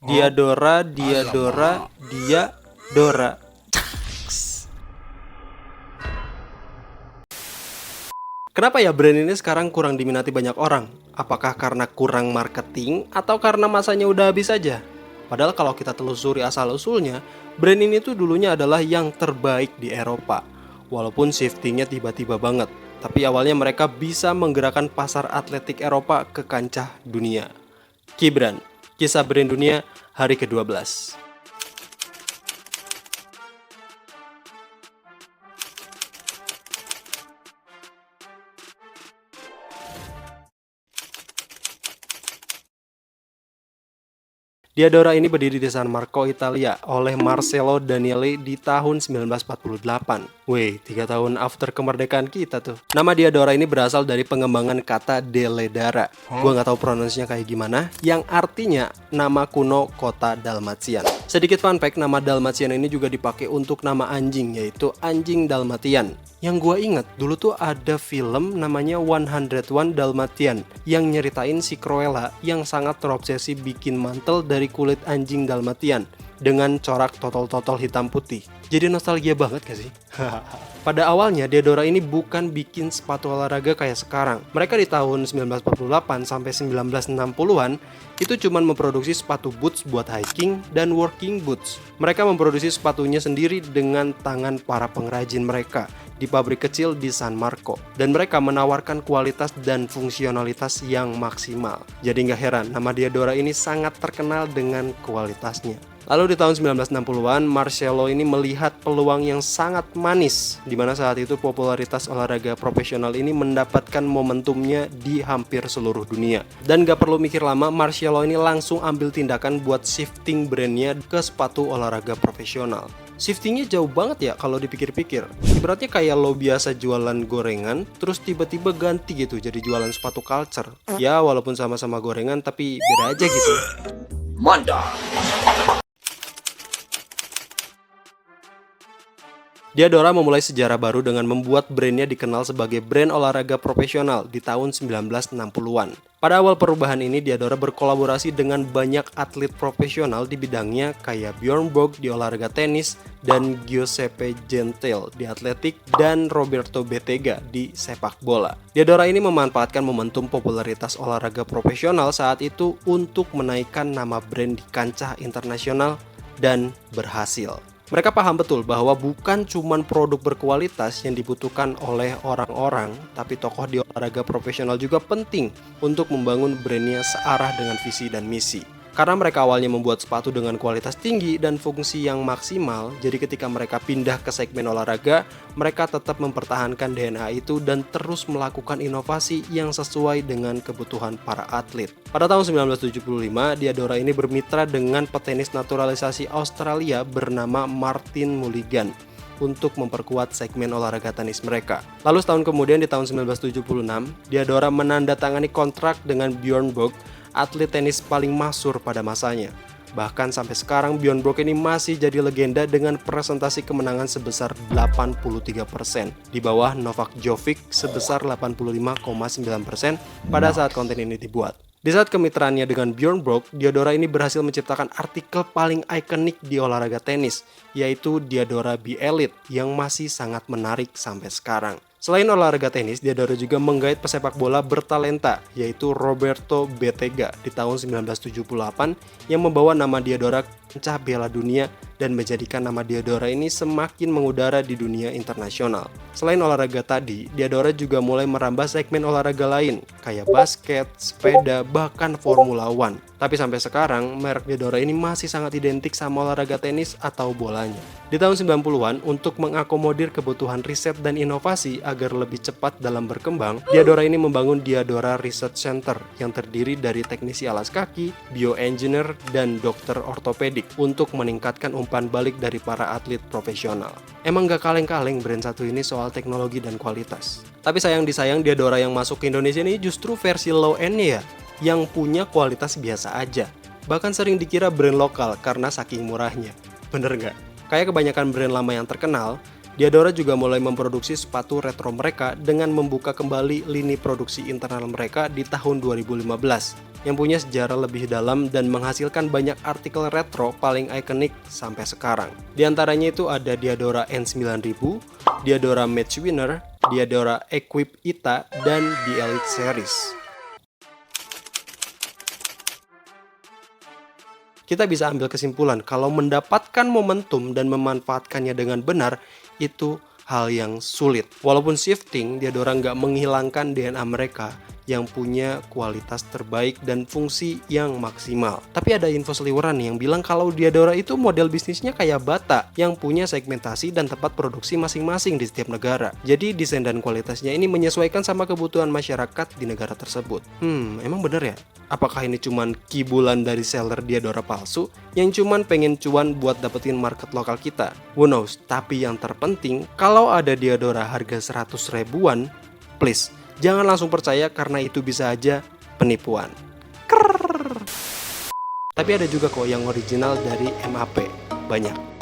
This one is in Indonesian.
Diadora, Diadora, Diadora. Kenapa ya brand ini sekarang kurang diminati banyak orang? Apakah karena kurang marketing atau karena masanya udah habis aja? Padahal kalau kita telusuri asal-usulnya, brand ini tuh dulunya adalah yang terbaik di Eropa. Walaupun shiftingnya tiba-tiba banget, tapi awalnya mereka bisa menggerakkan pasar atletik Eropa ke kancah dunia. Key Brand, kisah brand dunia hari ke-12. Diadora ini berdiri di San Marco, Italia oleh Marcello Danieli di tahun 1948. Wih, 3 tahun after kemerdekaan kita tuh. Nama Diadora ini berasal dari pengembangan kata Deledara. Gua nggak tahu pronunciasinya kayak gimana, yang artinya nama kuno kota Dalmatian. Sedikit fun fact, nama Dalmatian ini juga dipakai untuk nama anjing, yaitu anjing Dalmatian. Yang gue inget, dulu tuh ada film namanya 101 Dalmatian yang nyeritain si Cruella yang sangat terobsesi bikin mantel dari kulit anjing Dalmatian dengan corak totol-totol hitam putih. Jadi nostalgia banget gak sih? Pada awalnya, Diadora ini bukan bikin sepatu olahraga kayak sekarang. Mereka di tahun 1948 sampai 1960-an itu cuma memproduksi sepatu boots buat hiking dan working boots. Mereka memproduksi sepatunya sendiri dengan tangan para pengrajin mereka di pabrik kecil di San Marco, dan mereka menawarkan kualitas dan fungsionalitas yang maksimal. Jadi nggak heran nama Diadora ini sangat terkenal dengan kualitasnya. Lalu di tahun 1960-an, Marcello ini melihat peluang yang sangat manis, di mana saat itu popularitas olahraga profesional ini mendapatkan momentumnya di hampir seluruh dunia. Dan gak perlu mikir lama, Marcello ini langsung ambil tindakan buat shifting brandnya ke sepatu olahraga profesional. Shiftingnya jauh banget ya kalau dipikir-pikir. Ibaratnya kayak lo biasa jualan gorengan, terus tiba-tiba ganti gitu jadi jualan sepatu culture. Ya walaupun sama-sama gorengan tapi beda aja gitu. Mantap. Diadora memulai sejarah baru dengan membuat brandnya dikenal sebagai brand olahraga profesional di tahun 1960-an. Pada awal perubahan ini, Diadora berkolaborasi dengan banyak atlet profesional di bidangnya kayak Bjorn Borg di olahraga tenis, dan Giuseppe Gentile di atletik, dan Roberto Bettega di sepak bola. Diadora ini memanfaatkan momentum popularitas olahraga profesional saat itu untuk menaikkan nama brand di kancah internasional dan berhasil. Mereka paham betul bahwa bukan cuma produk berkualitas yang dibutuhkan oleh orang-orang, tapi tokoh di olahraga profesional juga penting untuk membangun brandnya searah dengan visi dan misi. Karena mereka awalnya membuat sepatu dengan kualitas tinggi dan fungsi yang maksimal, jadi ketika mereka pindah ke segmen olahraga, mereka tetap mempertahankan DNA itu dan terus melakukan inovasi yang sesuai dengan kebutuhan para atlet. Pada tahun 1975, Diadora ini bermitra dengan petenis naturalisasi Australia bernama Martin Mulligan untuk memperkuat segmen olahraga tenis mereka. Lalu setahun kemudian di tahun 1976, Diadora menandatangani kontrak dengan Bjorn Borg, atlet tenis paling masyhur pada masanya. Bahkan sampai sekarang Bjorn Borg ini masih jadi legenda dengan presentasi kemenangan sebesar 83%, di bawah Novak Djokovic sebesar 85,9% pada saat konten ini dibuat. Di saat kemitraannya dengan Bjorn Borg, Diadora ini berhasil menciptakan artikel paling ikonik di olahraga tenis, yaitu Diadora Be Elite yang masih sangat menarik sampai sekarang. Selain olahraga tenis, Diadora juga menggait pesepak bola bertalenta, yaitu Roberto Bettega di tahun 1978 yang membawa nama Diadora ke kancah piala dunia dan menjadikan nama Diadora ini semakin mengudara di dunia internasional. Selain olahraga tadi, Diadora juga mulai merambah segmen olahraga lain, kayak basket, sepeda, bahkan Formula One. Tapi sampai sekarang, merek Diadora ini masih sangat identik sama olahraga tenis atau bolanya. Di tahun 90-an, untuk mengakomodir kebutuhan riset dan inovasi agar lebih cepat dalam berkembang, Diadora ini membangun Diadora Research Center yang terdiri dari teknisi alas kaki, bioengineer, dan dokter ortopedik untuk meningkatkan umpan balik dari para atlet profesional. Emang gak kaleng-kaleng brand satu ini soal teknologi dan kualitas. Tapi sayang disayang, Diadora yang masuk ke Indonesia ini justru versi low end-nya ya, yang punya kualitas biasa aja. Bahkan sering dikira brand lokal karena saking murahnya. Bener nggak? Kayak kebanyakan brand lama yang terkenal, Diadora juga mulai memproduksi sepatu retro mereka dengan membuka kembali lini produksi internal mereka di tahun 2015 yang punya sejarah lebih dalam dan menghasilkan banyak artikel retro paling ikonik sampai sekarang. Di antaranya itu ada Diadora N9000, Diadora Match Winner, Diadora Equip Ita, dan The Elite Series. Kita bisa ambil kesimpulan kalau mendapatkan momentum dan memanfaatkannya dengan benar itu hal yang sulit. Walaupun shifting, Diadora nggak menghilangkan DNA mereka yang punya kualitas terbaik dan fungsi yang maksimal. Tapi ada info seliweran yang bilang kalau Diadora itu model bisnisnya kayak Bata yang punya segmentasi dan tempat produksi masing-masing di setiap negara. Jadi desain dan kualitasnya ini menyesuaikan sama kebutuhan masyarakat di negara tersebut. Emang bener ya? Apakah ini cuman kibulan dari seller Diadora palsu yang cuman pengen cuan buat dapetin market lokal kita? Who knows? Tapi yang terpenting, kalau ada Diadora harga 100 ribuan, please jangan langsung percaya karena itu bisa aja penipuan. Krrr. Tapi ada juga kok yang original dari MAP, banyak.